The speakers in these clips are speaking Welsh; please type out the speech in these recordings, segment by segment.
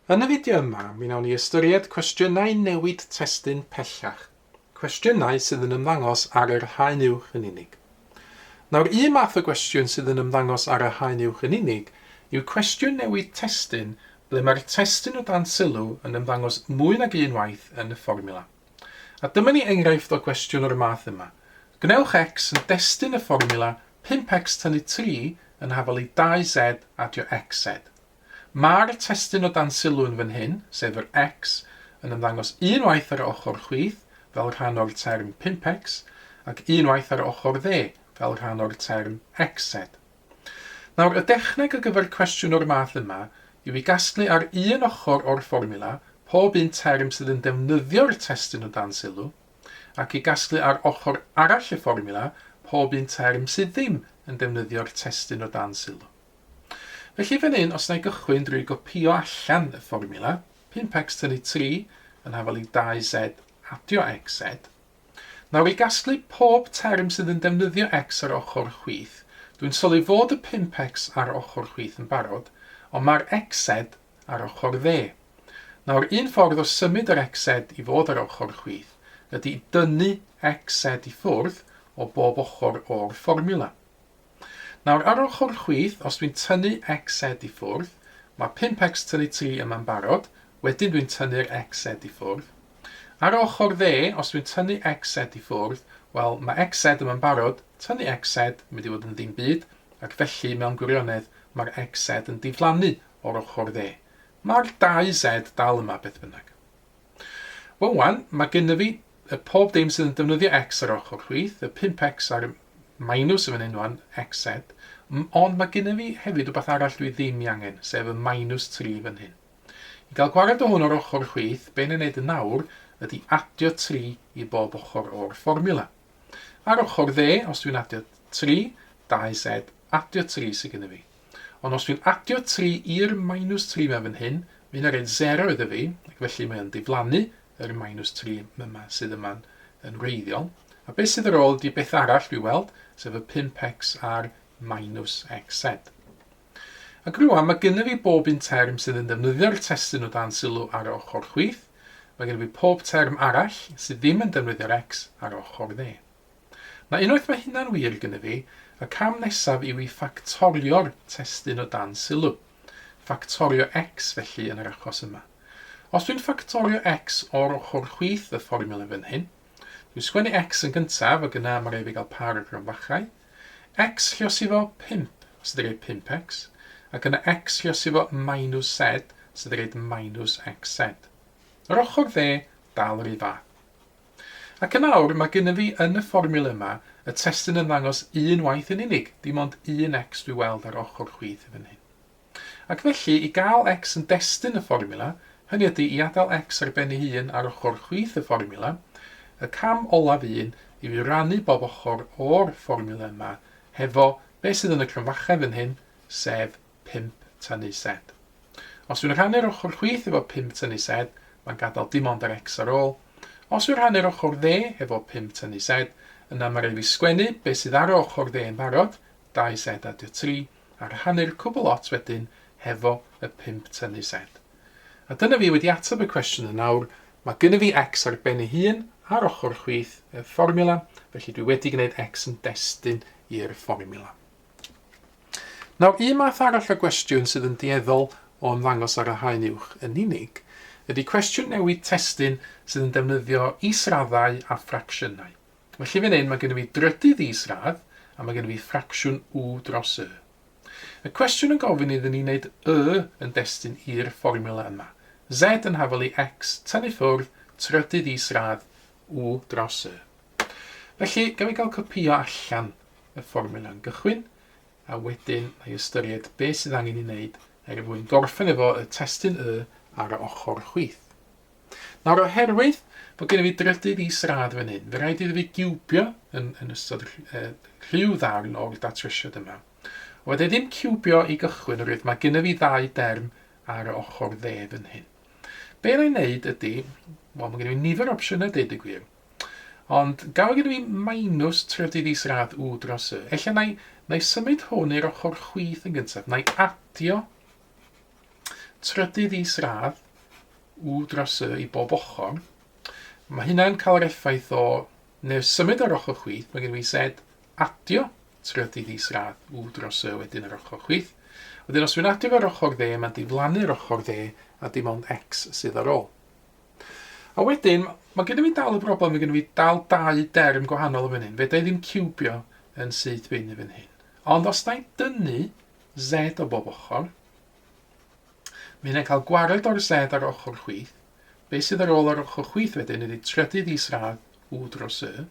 Yn y fideo yma, mi wnawn ni ystyried cwestiynau newid testun pellach. Cwestiynau sydd yn ymddangos ar yr haen uwch yn unig. Nawr, un math o gwestiwn sydd yn ymddangos ar y haen uwch yn unig yw cwestiwn newid testun ble mae'r testun o dan sylw yn ymddangos mwy nag un waith yn y fformula. A dyma ni enghraifft o gwestiwn o'r math yma. Gwnewch x yn destun y fformula 5x tynnu 3 yn hafel i 2z adio xz. Mae'r testun o dan sylw yn fan hyn, sef yr x, yn ymddangos un waith ar ochr chwith fel rhan o'r term 5x ac un waith ar ochr dde fel rhan o'r term xz. Nawr, y dechneg ar gyfer cwestiwn o'r math yma yw i gasglu ar un ochr o'r fformula pob un term sydd yn defnyddio'r testun o dan sylw ac i gasglu ar ochr arall y fformula pob un term sydd ddim yn defnyddio'r testun o dan sylw. Felly fan hyn, os na i gychwyn drwy gopio allan y fformula, 5x tynnu 3 yn hafel i 2z adio xz. Nawr i gasglu pob term sydd yn defnyddio x ar ochr chwith, dwi'n sylwi fod y 5x ar ochr chwith yn barod, ond mae'r xz ar ochr dde. Nawr, un ffordd o symud yr xz i fod ar ochr chwith ydy dynnu xz i ffwrdd o bob ochr o'r fformula. Nawr, ar ochr chwith, os dwi'n tynnu xz i ffwrdd, mae 5x tynnu 3 yma'n barod, wedyn dwi'n tynnu'r xz i ffwrdd. Ar ochr dde, os dwi'n tynnu xz i ffwrdd, wel, mae xz yma'n barod, tynnu xz mynd i fod yn ddim byd, ac felly mewn gwirionedd mae'r xz yn diflannu o'r ochr dde. Mae'r 2z dal yma beth bynnag. Wel, wan, mae gennym fi pob dim sydd yn defnyddio x ar ochr chwith, y 5x ar minus yn fan hyn wan, xz, ond mae gennym fi hefyd rhywbeth arall dwi ddim i angen, sef y minus 3 fan hyn. I gael gwared o hwn o'r ochr chwith, be'n ei wneud yn nawr ydy adio 3 i bob ochr o'r fformula. Ar ochr dde, os dwi'n adio 3, 2z, adio 3 sydd gennym fi. Ond os dwi'n adio 3 i'r minus 3 yma fan hyn, mae'n rhaid 0 iddo fi, ac felly mae'n diflannu yr minus 3 yma sydd yma'n yn wreiddiol. A beth sydd ar ôl ydy beth arall dwi'n weld, sef y 5x ar minus xz. Ac rwan mae gennym fi bob un term sydd yn defnyddio'r testun o dan sylw ar ochr chwith. Mae gennym fi pob term arall sydd ddim yn defnyddio'r x ar ochr dde. Na unwaith mae hynna'n wir gennym fi, y cam nesaf yw i ffactorio'r testun o dan sylw. Ffactorio x felly yn yr achos yma. Os dwi'n ffactorio x o'r ochr chwith y fformula fan hyn, dwi'n sgwennu x yn gyntaf ac yna mae rhaid i gael par y gronfachau. X lliosi fo 5 sydd yn gwneud 5x ac yna x lliosi fo minus z sydd yn gwneud minus xz. Yr ochr dde dal yr un fath. Ac yn awr mae gennym fi yn y fformula yma y testun yn ddangos un waith yn unig, dim ond un x dwi'n weld ar ochr chwith fan hyn. Ac felly i gael x yn destun y fformula, hynny ydy i adael x ar ben ei hun ar ochr chwith y fformula, y cam olaf un yw i rannu bob ochr o'r fformula yma hefo beth sydd yn y cronfachau fan hyn, sef 5 tynnu z. Os dwi'n rhannu'r ochr chwith efo 5 tynnu z, mae'n gadael dim ond yr x ar ôl. Os dwi'n rhannu'r ochr dde efo 5 tynnu z, yna mae rhaid i sgwennu beth sydd ar ochr dde yn barod, 2z adio 3, a rhannu'r cwbl lot wedyn hefo y 5 tynnu z. A dyna fi wedi ateb y cwestiwn yn nawr, mae gennym fi x ar ben ei hun ar ochr chwith y fformula, felly dwi wedi gwneud x yn destun i'r fformula. Nawr, un math arall o gwestiwn sydd yn dueddol o ymddangos ar y haen uwch yn unig ydy cwestiwn newid testun sydd yn defnyddio israddau a ffracsiynau. Felly fan hyn mae gennym fi drydydd isradd a mae gennym fi ffracsiwn w dros y. Y cwestiwn yn gofyn iddyn ni wneud yn destun i'r fformula yma. Z yn hafel i x tynnu ffwrdd trydydd isradd w dros y. Felly, gael fi gael copio allan y fformula yn gychwyn, a wedyn na i ystyried beth sydd angen i wneud er mwyn gorffen efo y testun ar y ochr chwith. Nawr, oherwydd bod gennym fi drydydd isradd fan hyn, fe rhaid iddo fi giwbio yn ystod rhyw ddarn o'r datrysiad yma. Wedyn ddim ciwbio i gychwyn oherwydd mae gennym fi 2 derm ar y ochr dde fan hyn. Be na'i wneud ydy, wel mae gennym fi nifer o opsiynau deud y gwir, ond gael gennym fi minus trydydd isradd w dros y. Ella na i symud hwn i'r ochr chwith yn gyntaf, na i adio trydydd is-radd w dros y i bob ochr. Mae hynna'n cael yr effaith o, neu symud ar ochr chwith, mae gen i z adio trydydd is-radd w dros y wedyn yr ochr chwith. Wedyn os dwi'n adio ar ochr dde, mae'n diflannu'r ochr dde a dim ond x sydd ar ôl. A wedyn, mae gen i dal y broblem, mae gen i dal dau derm gwahanol o fan hyn. Fedra i ddim ciwbio yn syth bin i fan hyn. Ond os da i dynnu z o bob ochr, mae hynny'n cael gwared o'r z ar ochr chwith. Be sydd ar ôl ar ochr chwith wedyn ydy trydydd is-radd w dros y.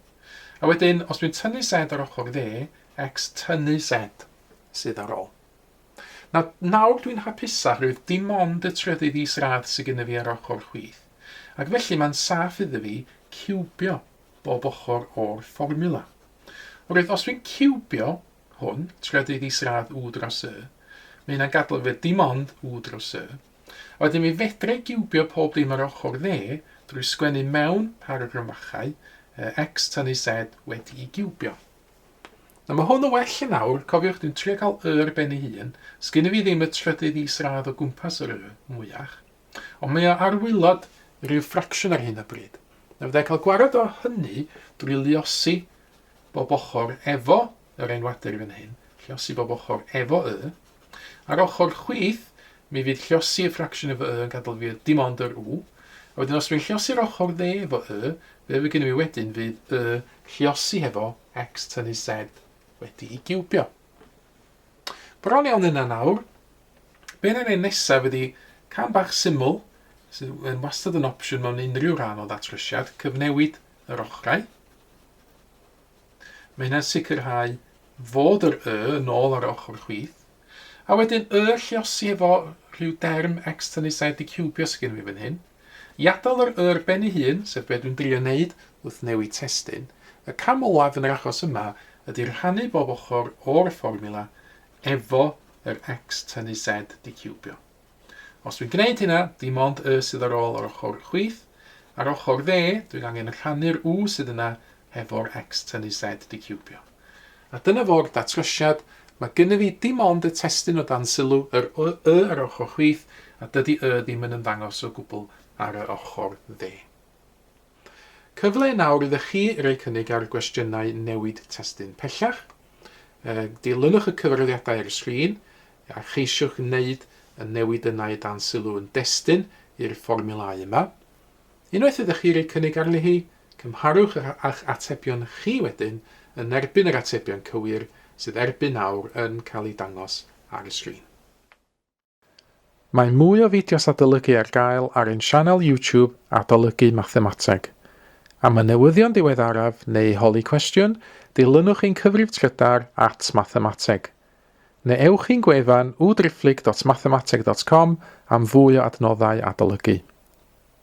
A wedyn, os dwi'n tynnu z ar ochr dde, x tynnu z sydd ar ôl. Nawr dwi'n hapusach rwydd dim ond y trydydd is-radd sydd gyda fi ar ochr chwith. Ac felly mae'n saff iddo fi ciwbio bob ochr o'r fformula. Rwydd, os dwi'n ciwbio hwn, trydydd is-radd w dros y, mae hynna'n gadael fe dim ond w dros y. A wedyn mi fedra i giwbio pob dim ar ochr dde drwy sgwennu mewn paragrammachau x tynnu z wedi i giwbio. Na mae hwn yn well yn awr, cofiwch dwi'n trio cael ben ei hun, sgynnu fi ddim y trydydd is-radd o gwmpas yr mwyach, ond mae o ar wylod rhyw ffracsiwn ar hyn o bryd. Na fyddai cael gwared o hynny drwy luosi bob ochr efo yr enwadur fan hyn, lluosi bob ochr efo y. Ar ochr chwith, mi fydd lluosi y ffracsiwn efo y yn gadael fi dim ond yr w. A wedyn os dwi'n lluosi'r ochr dde efo y, fe fydd gen i wedyn fydd y lluosi efo x tynnu z wedi i giwbio. Bron iawn yna nawr, be'n ein nesaf ydy cam bach syml, sydd yn wastad yn opsiwn mewn unrhyw rhan o ddatrysiad, cyfnewid yr ochrau. Mae hynna'n sicrhau fod yr yn ôl ar ochr chwith. A wedyn lluosi efo rhyw derm x tynnu z i ciwbio sydd gen i fan hyn. I adael yr ben ei hun, sef beth dwi'n drio wneud wrth newid testun, y cam olaf yn yr achos yma ydy rhannu bob ochr o'r fformula efo yr x tynnu z di ciwbio. Os dwi'n gwneud hynna, dim ond sydd ar ôl ar ochr chwith. Ar ochr dde, dwi'n angen rhannu'r w sydd yna efo'r x tynnu z di ciwbio. A dyna fo'r datrysiad, mae gynnu fi dim ond y testun o dan sylw yr ar ochr chwith, a dydy ddim yn ymddangos o gwbl ar y ochr dde. Cyfle nawr iddo chi roi cynnig ar gwestiynau newid testun pellach. Dilynwch y cyfrifiadau ar y sgrin, a cheisiwch wneud y newid yna i dan sylw yn destun i'r fformulau yma. Unwaith ydych chi roi cynnig arni hi, cymharwch a'ch atebion chi wedyn yn erbyn yr atebion cywir sydd erbyn nawr yn cael ei dangos ar y sgrin. Mae mwy o fideos adolygu ar gael ar ein sianel YouTube Adolygu Mathemateg. Am y newyddion diweddaraf neu holi cwestiwn, dilynwch ein cyfrif trydar @mathemateg. Neu ewch i'n gwefan www.mathemateg.com am fwy o adnoddau adolygu.